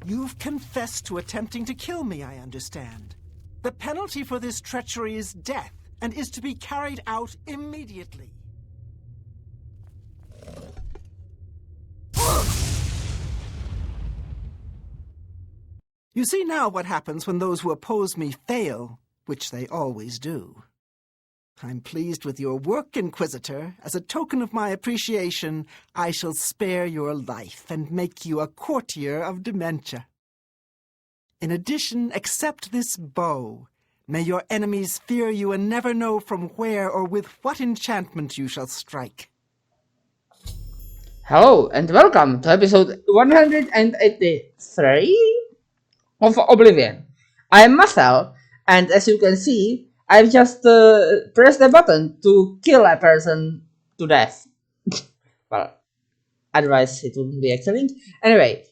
You've confessed to attempting to kill me, I understand. The penalty for this treachery is death, and is to be carried out immediately. You see now what happens when those who oppose me fail, which they always do. I'm pleased with your work, Inquisitor. As a token of my appreciation, I shall spare your life and make you a courtier of dementia. In addition, accept this bow. May your enemies fear you and never know from where or with what enchantment you shall strike. Hello and welcome to episode 183 of Oblivion. I am Marcel, and as you can see, I've just pressed the button to kill a person to death. Well, otherwise it wouldn't be excellent. Anyway,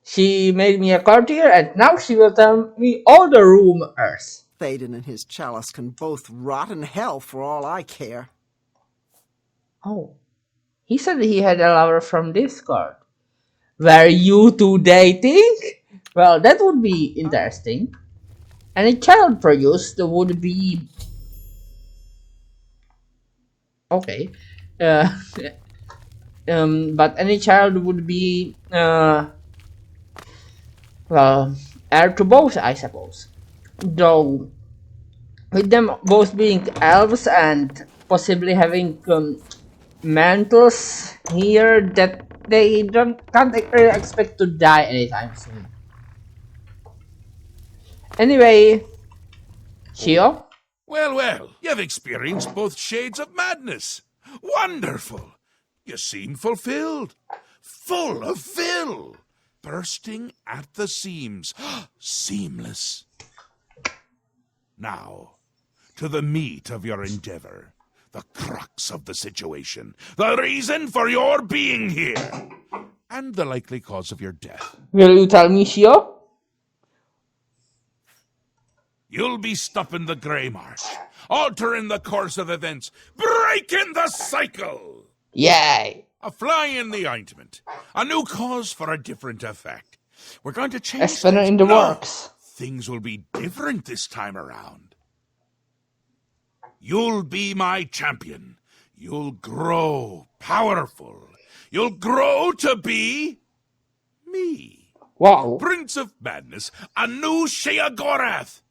she made me a courtier, and now she will tell me all the rumors. Théoden and his chalice can both rot in hell for all I care. Oh, he said he had a lover from Discord. Were you two dating? Well, that would be interesting. Any child produced would be... Okay. But any child would be... well, heir to both, I suppose. Though, with them both being elves and possibly having mantles here, that they can't expect to die anytime soon. Anyway, Shio? Well, you've experienced both shades of madness. Wonderful! You seem fulfilled. Full of fill. Bursting at the seams. Seamless. Now, to the meat of your endeavor. The crux of the situation. The reason for your being here. And the likely cause of your death. Will you tell me, Shio? You'll be stopping the Grey March, altering the course of events, breaking the cycle! Yay! A fly in the ointment, a new cause for a different effect. We're going to change A spinner in the works. Things will be different this time around. You'll be my champion. You'll grow powerful. You'll grow to be me. Wow. Prince of Madness, a new Sheogorath.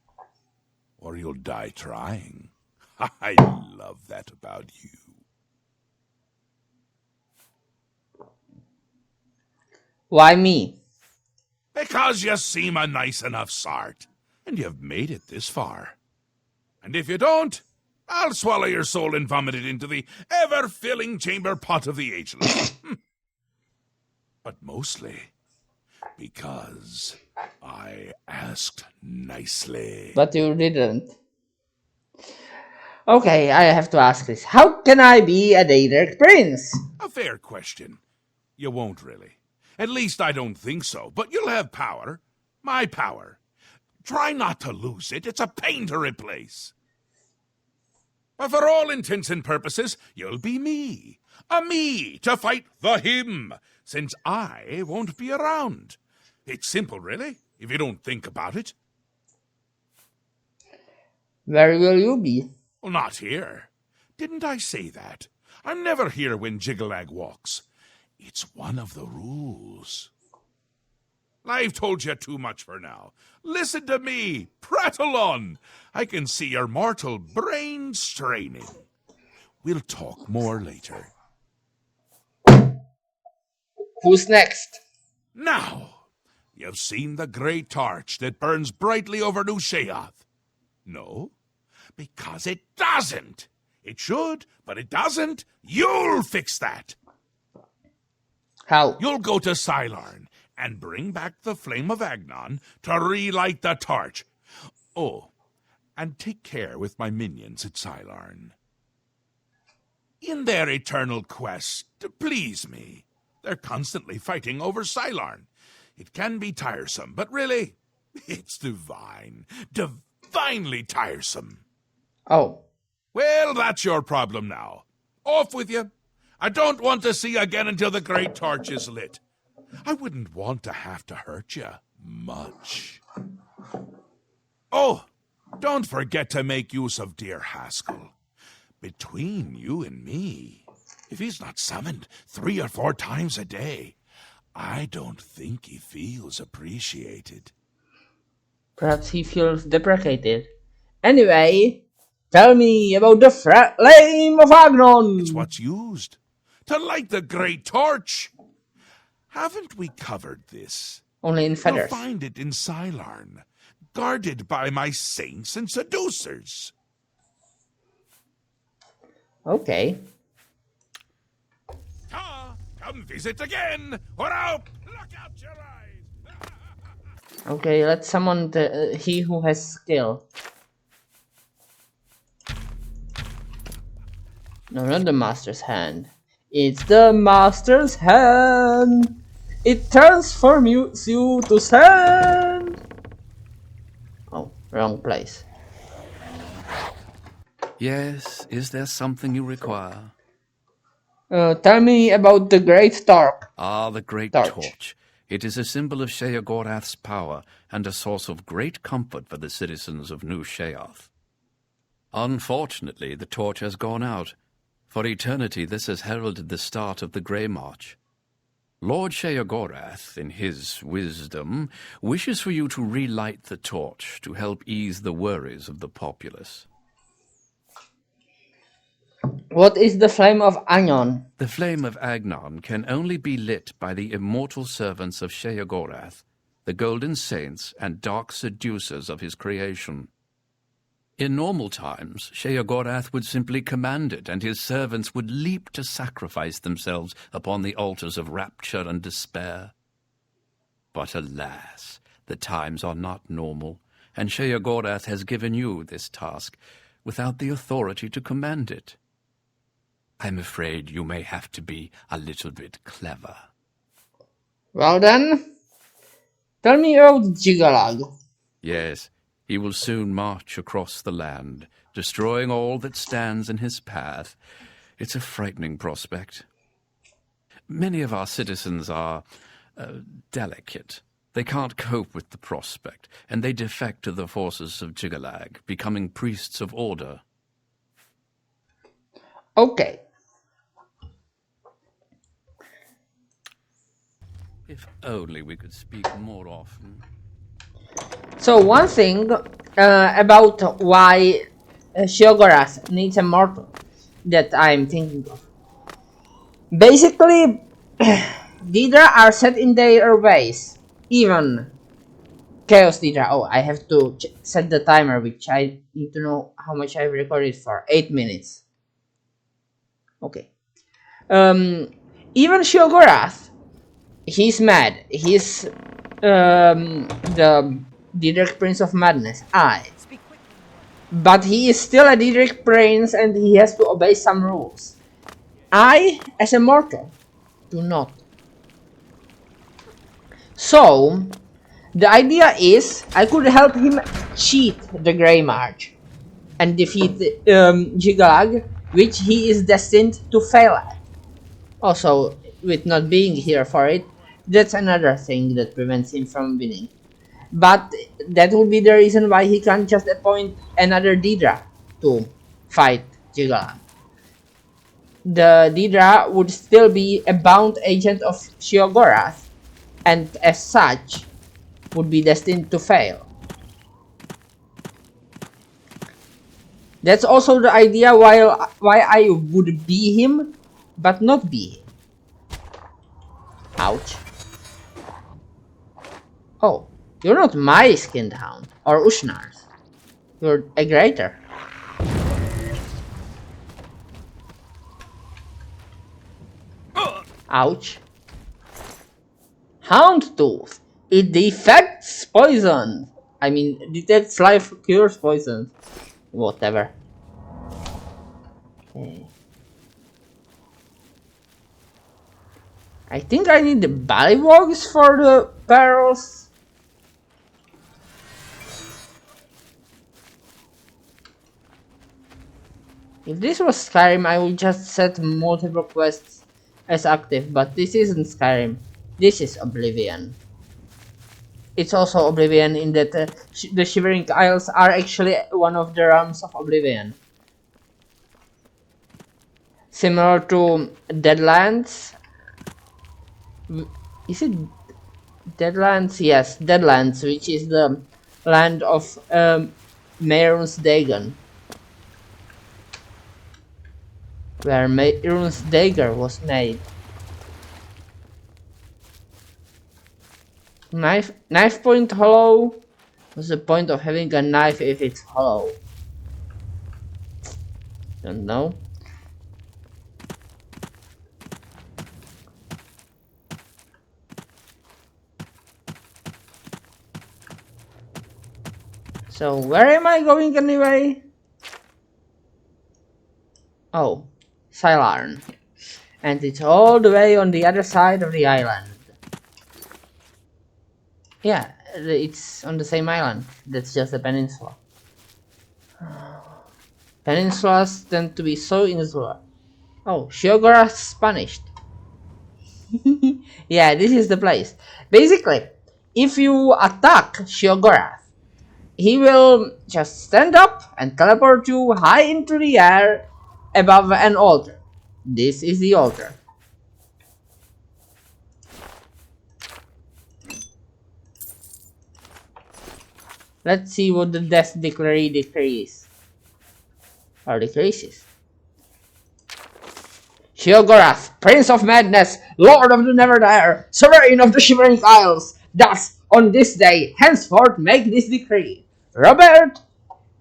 Or you'll die trying. I love that about you. Why me? Because you seem a nice enough sort. And you've made it this far. And if you don't, I'll swallow your soul and vomit it into the ever-filling chamber pot of the ageless. But mostly because I asked nicely. But you didn't. Okay, I have to ask this. How can I be a Daedric prince? A fair question. You won't really. At least I don't think so. But you'll have power. My power. Try not to lose it. It's a pain to replace. But for all intents and purposes, you'll be me. A me to fight the him, since I won't be around. It's simple, really, if you don't think about it. Where will you be? Well, not here. Didn't I say that? I'm never here when Jiggelag walks. It's one of the rules. I've told you too much for now. Listen to me. Prattle on. I can see your mortal brain straining. We'll talk more later. Who's next? Now, you've seen the great torch that burns brightly over New Sheoth. No, because it doesn't. It should, but it doesn't. You'll fix that. How? You'll go to Sylarn and bring back the flame of Agnon to relight the torch. Oh, and take care with my minions at Sylarn. In their eternal quest to please me, they're constantly fighting over Sylarn. It can be tiresome, but really, it's divine. Divinely tiresome. Oh. Well, that's your problem now. Off with you. I don't want to see you again until the great torch is lit. I wouldn't want to have to hurt you much. Oh, don't forget to make use of dear Haskell. Between you and me, if he's not summoned 3 or 4 times a day, I don't think he feels appreciated. Perhaps he feels deprecated. Anyway, tell me about the flame of Agnon. It's what's used to light the great torch. Haven't we covered this? Only in You'll feathers. find it in Silarn, guarded by my saints and seducers. Okay. Come visit again, or I'll pluck out your eyes. Okay, let's summon the he who has skill. No, not the master's hand. It's the master's hand. It transforms you to sand. Oh, wrong place. Yes, is there something you require? Tell me about the great Torque. Ah, the great Torch. torch. It is a symbol of Sheogorath's power and a source of great comfort for the citizens of New Sheoth. Unfortunately, the torch has gone out. For eternity, this has heralded the start of the Grey March. Lord Sheogorath, in his wisdom, wishes for you to relight the torch to help ease the worries of the populace. What is the flame of Agnon? The flame of Agnon can only be lit by the immortal servants of Sheogorath, the golden saints and dark seducers of his creation. In normal times, Sheogorath would simply command it, and his servants would leap to sacrifice themselves upon the altars of rapture and despair. But alas, the times are not normal, and Sheogorath has given you this task without the authority to command it. I'm afraid you may have to be a little bit clever. Well then, tell me about Jigalag. Yes, he will soon march across the land, destroying all that stands in his path. It's a frightening prospect. Many of our citizens are delicate. They can't cope with the prospect, and they defect to the forces of Jigalag, becoming priests of order. Okay. If only we could speak more often. So one thing about why Sheogorath needs a mortal that I'm thinking of. Basically, Daedra are set in their ways. Even Chaos Daedra. Oh, I have to set the timer, which I need to know how much I've recorded for. 8 minutes. Okay. Even Sheogorath, he's mad. He's the Daedric Prince of Madness. But he is still a Daedric Prince and he has to obey some rules. I, as a mortal, do not. So, the idea is I could help him cheat the Grey March and defeat Jigalag, which he is destined to fail at. Also, with not being here for it, that's another thing that prevents him from winning. But that would be the reason why he can't just appoint another Daedra to fight Jigalag. The Daedra would still be a bound agent of Sheogorath, and as such, would be destined to fail. That's also the idea why I would be him, but not be him. Ouch. Oh, you're not my skinned hound, or Ushnar's. You're a greater. Ouch. Houndtooth. It defects poison. I mean, detects life, cures poison. Whatever. Okay. I think I need the Ballywogs for the barrels. If this was Skyrim, I would just set multiple quests as active, but this isn't Skyrim. This is Oblivion. It's also Oblivion in that the Shivering Isles are actually one of the realms of Oblivion. Similar to Deadlands. Is it Deadlands? Yes, Deadlands, which is the land of Mehrunes Dagon. Where Mehrunes dagger was made. Knife point hollow? What's the point of having a knife if it's hollow? Don't know. So where am I going anyway? Oh, Sylarn. And it's all the way on the other side of the island. Yeah, it's on the same island. That's just a peninsula. Peninsulas tend to be so insular. Oh, Shiogorath's punished. Yeah, this is the place. Basically, if you attack Shiogorath, he will just stand up and teleport you high into the air above an altar. This is the altar. Let's see what the death decree decrees. Or decreases. Shiogorath, Prince of Madness, Lord of the Neverdire, Sovereign of the Shivering Isles, does, on this day, henceforth make this decree. Robert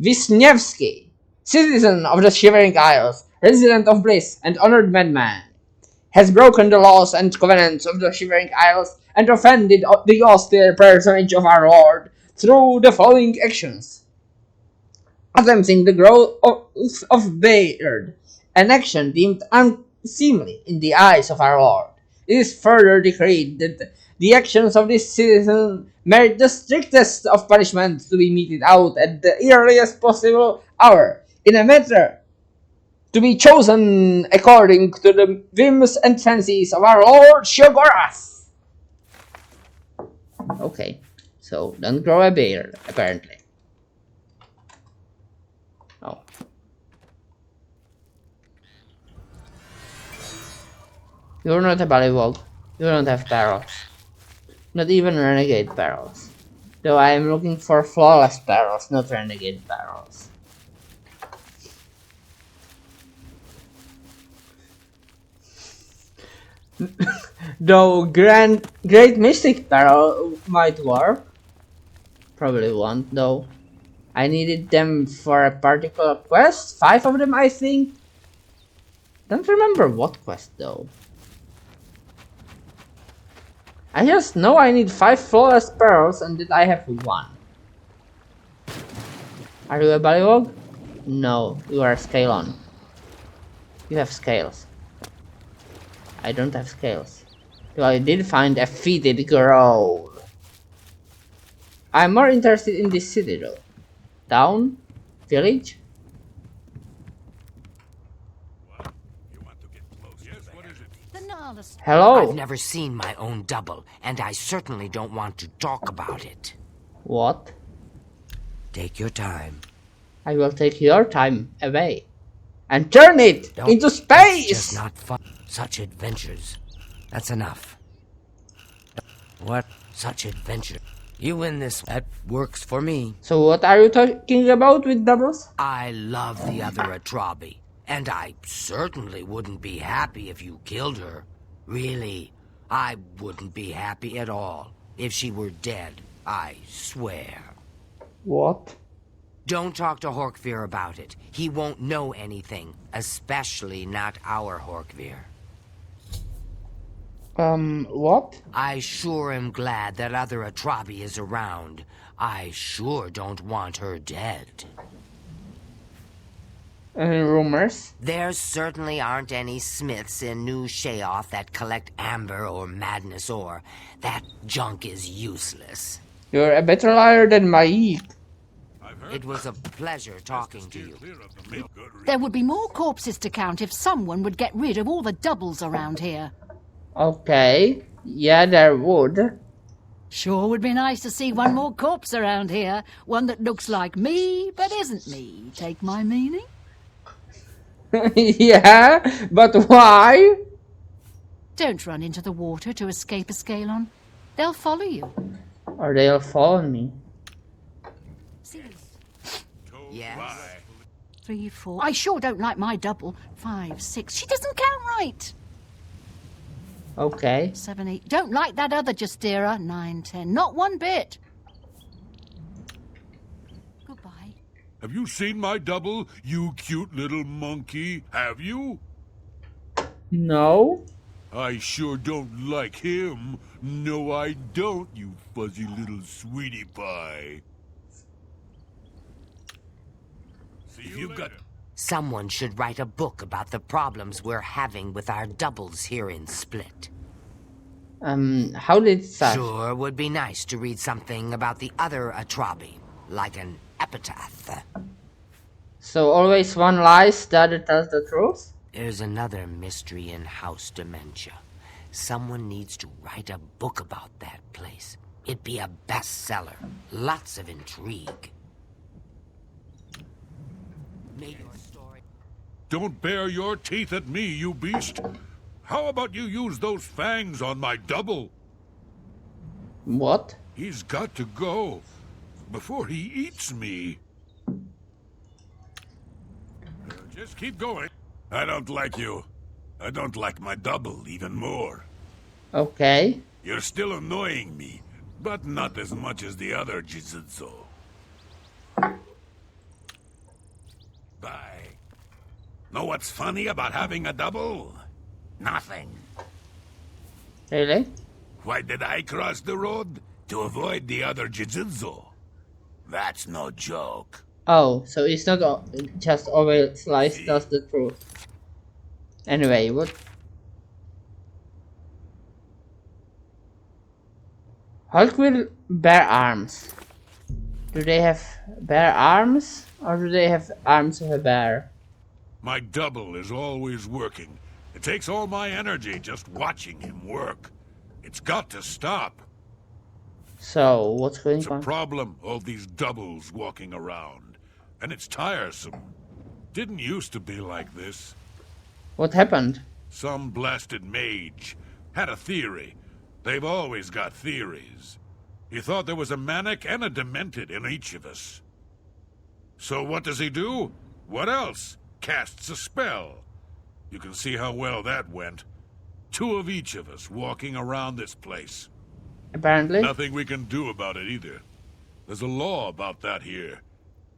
Wisniewski, citizen of the Shivering Isles, resident of Bliss, and honored madman, has broken the laws and covenants of the Shivering Isles and offended the austere personage of our Lord through the following actions. Attempting the growth of beard, an action deemed unseemly in the eyes of our Lord. It is further decreed that the actions of this citizen merit the strictest of punishments to be meted out at the earliest possible hour, in a matter to be chosen according to the whims and fancies of our Lord Shiogorath. Okay, so don't grow a beard, apparently. Oh. You're not a Bullywog. You don't have barrels. Not even renegade barrels. Though I am looking for flawless barrels, not renegade barrels. Though Great Mystic barrel might work. Probably won't though. I needed them for a particular quest. 5 of them I think. Don't remember what quest though. I just know I need 5 flawless barrels and that I have 1. Are you a Bullywog? No, you are a Scalon. You have scales. I don't have scales. Though I did find a fetid girl. I'm more interested in this city though. Town? Village? Hello? I've never seen my own double, and I certainly don't want to talk about it. What? Take your time. I will take your time away. And turn it into space! It's just not fun. Such adventures. That's enough. What? Such adventure. You win this. That works for me. So what are you talking about with doubles? I love the other Atrabi, and I certainly wouldn't be happy if you killed her. Really, I wouldn't be happy at all if she were dead, I swear. What? Don't talk to Horkvir about it. He won't know anything, especially not our Horkvir. What? I sure am glad that other Atrabi is around. I sure don't want her dead. Any rumors? There certainly aren't any smiths in New Sheoth that collect amber or madness ore. That junk is useless. You're a better liar than Maik. It was a pleasure talking to you. There would be more corpses to count if someone would get rid of all the doubles around here. Okay. Yeah, there would. Sure would be nice to see one more corpse around here. One that looks like me, but isn't me. Take my meaning? Yeah, but why? Don't run into the water to escape a Scalon. They'll follow you. Or they'll follow me. Yes. 3, 4. I sure don't like my double. 5, 6. She doesn't count right. Okay. 7, 8. Don't like that other Justira. 9, 10. Not one bit. Goodbye. Have you seen my double, you cute little monkey? Have you? No. I sure don't like him. No, I don't, you fuzzy little sweetie pie. See you later. Someone should write a book about the problems we're having with our doubles here in Split. How did it start? Sure would be nice to read something about the other Atrabi, like an epitaph. So always one lies, the other tells the truth? There's another mystery in House Dementia. Someone needs to write a book about that place. It'd be a bestseller. Lots of intrigue. May your story... Don't bare your teeth at me, you beast. How about you use those fangs on my double? What? He's got to go before he eats me. Just keep going. I don't like you. I don't like my double even more. Okay. You're still annoying me, but not as much as the other Jizutsu. Bye. Know what's funny about having a double? Nothing. Really? Why did I cross the road? To avoid the other Jizutsu. That's no joke. Oh, so it's not just always lies, tells the truth. Anyway, what? Hulk will bear arms. Do they have bear arms? Or do they have arms of a bear? My double is always working. It takes all my energy just watching him work. It's got to stop. So, what's going It's a on? problem, all these doubles walking around. And it's tiresome. Didn't used to be like this. What happened? Some blasted mage had a theory. They've always got theories. He thought there was a manic and a demented in each of us. So what does he do? What else? Casts a spell. You can see how well that went. 2 of each of us walking around this place. Apparently. Nothing we can do about it either. There's a law about that here.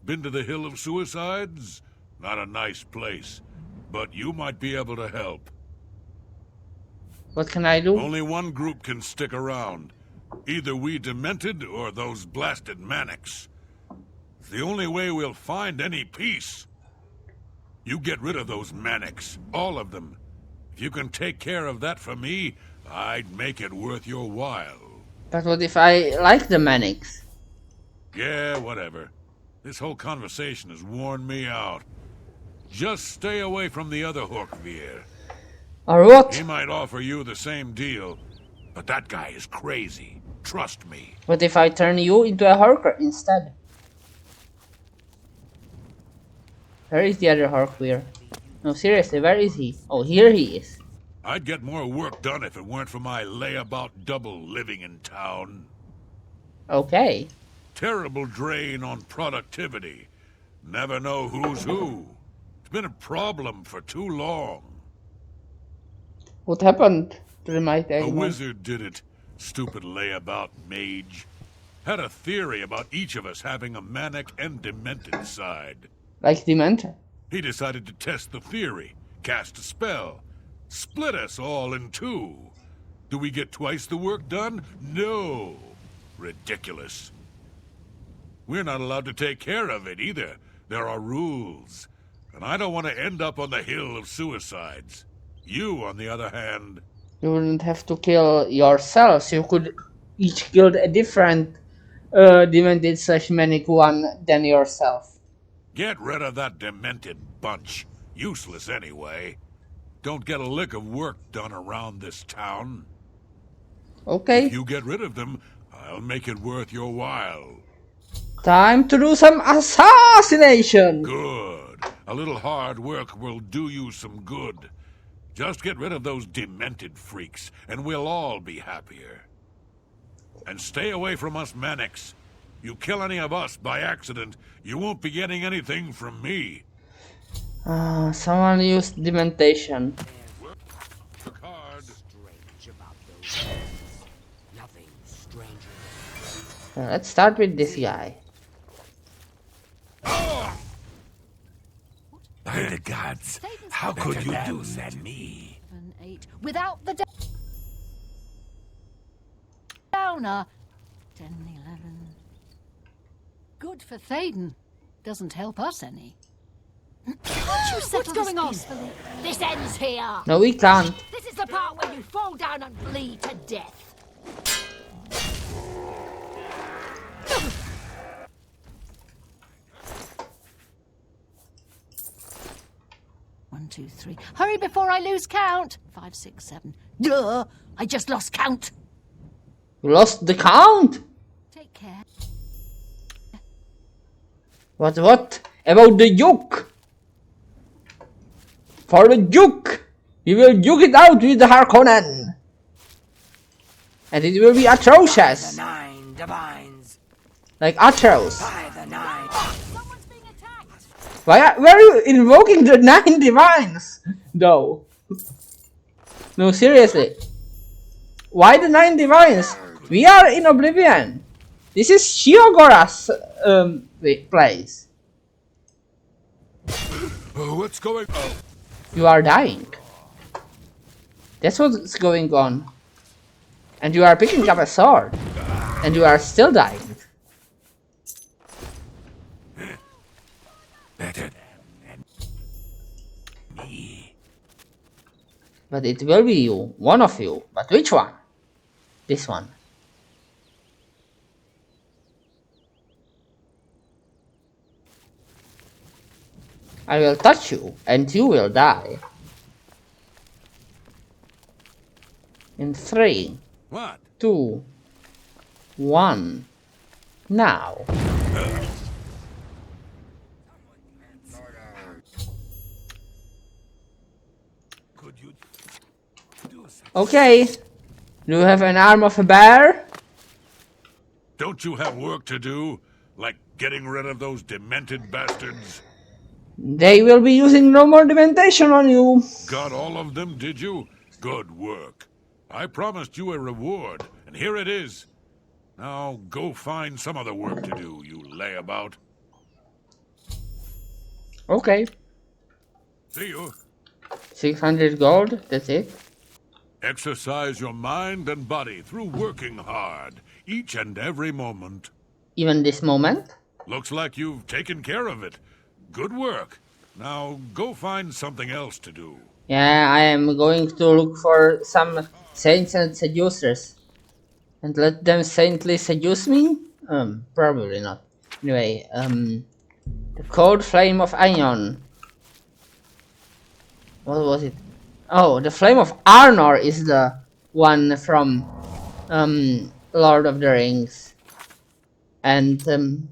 Been to the Hill of Suicides? Not a nice place. But you might be able to help. What can I do? Only one group can stick around. Either we demented or those blasted manics. It's the only way we'll find any peace. You get rid of those manics. All of them. If you can take care of that for me, I'd make it worth your while. But what if I like the manics? Yeah, whatever. This whole conversation has worn me out. Just stay away from the other Horkvir. Or what? He might offer you the same deal, but that guy is crazy. Trust me. What if I turn you into a Horker instead? Where is the other Horkvir? No, seriously, where is he? Oh, here he is. I'd get more work done if it weren't for my layabout double living in town. Okay. Terrible drain on productivity. Never know who's who. It's been a problem for too long. What happened to the mighty A Eggman? wizard did it. Stupid layabout mage. Had a theory about each of us having a manic and demented side. Like Dementor. He decided to test the theory, cast a spell, split us all in 2. Do we get twice the work done? No. Ridiculous. We're not allowed to take care of it either. There are rules. And I don't want to end up on the Hill of Suicides. You, on the other hand... You wouldn't have to kill yourselves. You could each kill a different demented slash manic one than yourself. Get rid of that demented bunch. Useless anyway. Don't get a lick of work done around this town. Okay. If you get rid of them, I'll make it worth your while. Time to do some assassination. Good. A little hard work will do you some good. Just get rid of those demented freaks, and we'll all be happier. And stay away from us Manics. You kill any of us by accident, you won't be getting anything from me. Someone used dementation. Work hard. Strange about those things. Nothing stranger Let's start with this guy. By the gods, how could you do that to me? 7, 8. Without the downer. 10, 11. Good for Thaden. Doesn't help us any. What's going on? This ends here. No, we can't. This is the part where you fall down and bleed to death. 1, 2, 3. Hurry before I lose count. 5, 6, 7. Duh! I just lost count. You lost the count. Take care. What about the Duke? For the Duke, we will duke it out with the Harkonnen. And it will be atrocious. 9 divines. Like Atros. By the 9. Someone's being attacked. Why are you invoking the 9 divines? Though. No, seriously. Why the 9 divines? We are in Oblivion. This is Shiogora's place. What's going on? You are dying. That's what's going on. And you are picking up a sword. And you are still dying. Better than me. But it will be you. One of you. But which one? This one. I will touch you, and you will die. In 3, What? 2, 1. Now. Could you do something? Okay. Do you have an arm of a bear? Don't you have work to do? Like getting rid of those demented bastards? They will be using no more dementation on you. Got all of them, did you? Good work. I promised you a reward, and here it is. Now go find some other work to do, you layabout. Okay. See you. 600 gold, that's it. Exercise your mind and body through working hard, each and every moment. Even this moment. Looks like you've taken care of it. Good work. Now go find something else to do. Yeah, I am going to look for some saints and seducers. And let them saintly seduce me? Probably not. Anyway, the cold flame of Aion. What was it? Oh, the flame of Arnor is the one from Lord of the Rings. And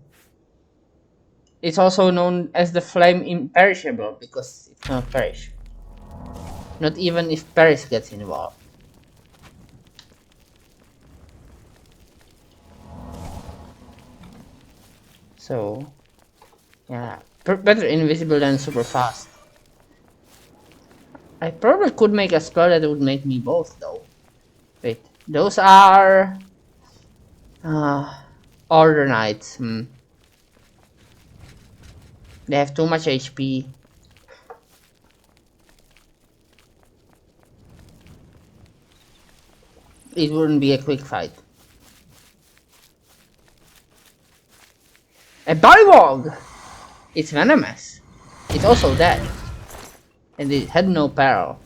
it's also known as the flame imperishable because it cannot perish. Not even if Paris gets involved. So, yeah, better invisible than super fast. I probably could make a spell that would make me both though. Wait, those are Order Knights. They have too much HP. It wouldn't be a quick fight. A Bullywog! It's venomous. It's also dead. And it had no peril.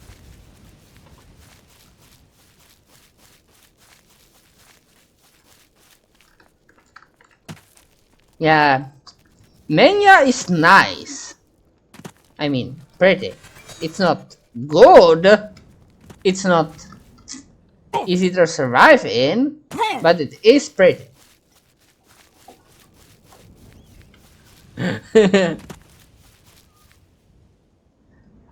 Yeah. Mania is nice. I mean, pretty. It's not good. It's not easy to survive in, but it is pretty.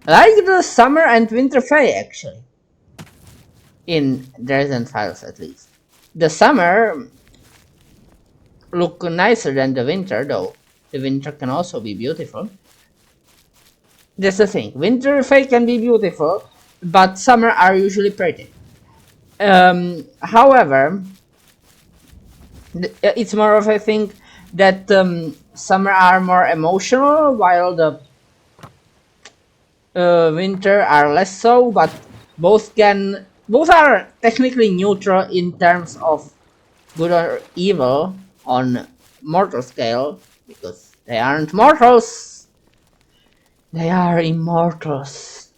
Like the summer and winter fae, actually. In Dresden Files, at least. The summer look nicer than the winter, though. The winter can also be beautiful. That's the thing. Winter fae can be beautiful, but summer are usually pretty. However, it's more of a thing that summer are more emotional, while the winter are less so. But both are technically neutral in terms of good or evil on mortal scale, because they aren't mortals. They are immortals.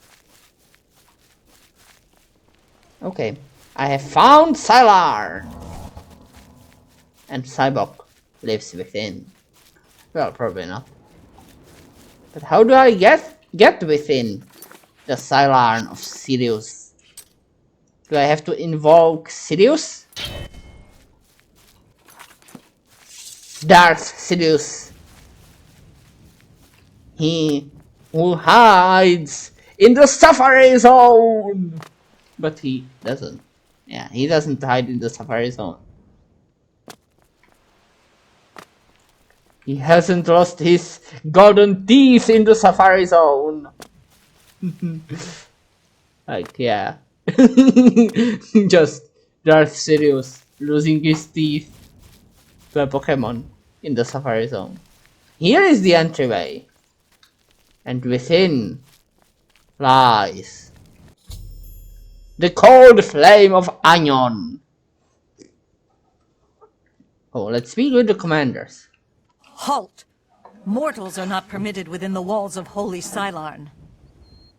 Okay, I have found Sylar! And Cybok lives within. Well, probably not. But how do I get within the Sylarn of Sirius? Do I have to invoke Sirius? Darth Sirius. He who hides in the Safari Zone! But he doesn't. Yeah, he doesn't hide in the Safari Zone. He hasn't lost his golden teeth in the Safari Zone. Like, yeah. Just Darth Sirius losing his teeth to a Pokemon in the Safari Zone. Here is the entryway. And within lies the cold flame of Anion. Oh, let's speak with the commanders. Halt! Mortals are not permitted within the walls of Holy Sylarn.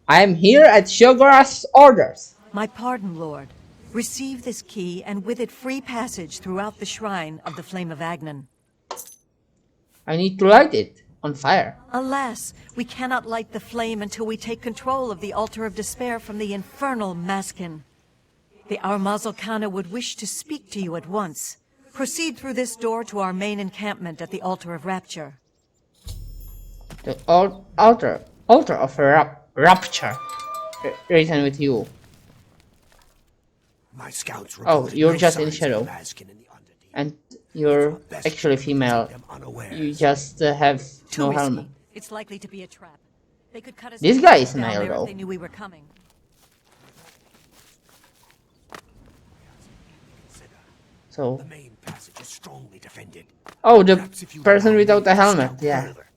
I am here at Shogorath's orders. My pardon, Lord. Receive this key, and with it free passage throughout the shrine of the Flame of Agnon. I need to light it on fire. Alas, we cannot light the flame until we take control of the Altar of Despair from the infernal Maskin. The Armazalkana would wish to speak to you at once. Proceed through this door to our main encampment at the Altar of Rapture. The altar of rapture, written with you. My scouts Oh, you're no just in signs of shadow, Maskin in the Underdeep. and you're actually female. You just have Too no risky. helmet. It's likely to be a trap. They could cut us This down guy is there male, if though. they knew we were coming. So, The main passage is strongly defended. oh, the Perhaps if you person allow without me a to helmet, scout yeah. further.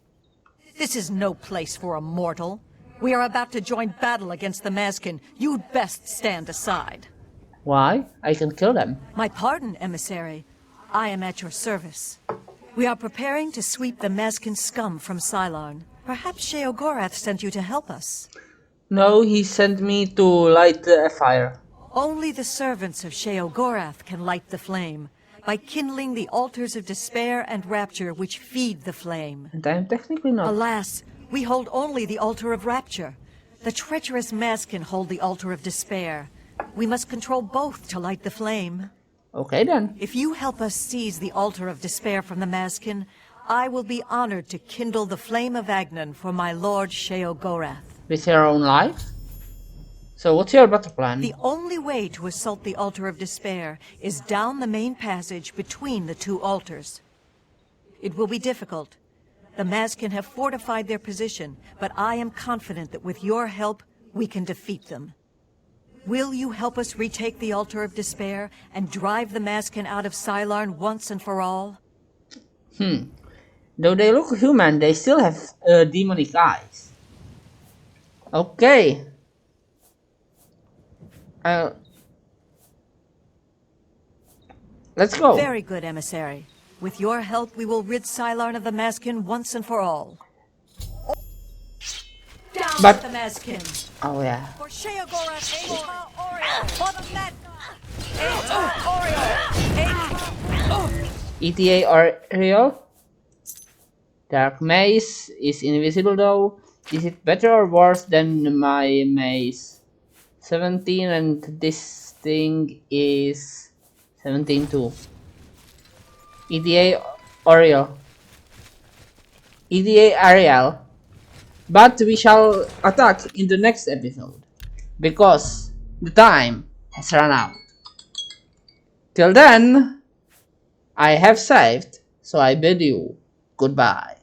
This is no place for a mortal. We are about to join battle against the Maskin. You'd best stand aside. Why? I can kill them. My pardon, emissary. I am at your service. We are preparing to sweep the Maskin scum from Sylarn. Perhaps Sheogorath sent you to help us. No, he sent me to light a fire. Only the servants of Sheogorath can light the flame, by kindling the altars of despair and rapture which feed the flame. And I'm technically not. Alas, we hold only the altar of rapture. The treacherous Maskin hold the altar of despair. We must control both to light the flame. Okay then. If you help us seize the altar of despair from the Maskin, I will be honored to kindle the flame of Agnon for my lord Sheogorath. With your own life? So what's your battle plan? The only way to assault the altar of despair is down the main passage between the two altars. It will be difficult. The Maskin have fortified their position, but I am confident that with your help, we can defeat them. Will you help us retake the altar of despair and drive the Maskin out of Sylarn once and for all? Though they look human, they still have demonic eyes. Okay. Let's go. Very good, emissary. With your help, we will rid Sylarn of the Maskin once and for all. Down But- with the Maskin! Oh yeah. For Sheogorath, Ata Oriole! For the Met! Ata Oriole! ETA or real? Dark Maze is invisible though. Is it better or worse than my maze? 17 and this think is 17-2. ETA Oriole. ETA Ariel. But we shall attack in the next episode, because the time has run out. Till then, I have saved, so I bid you goodbye.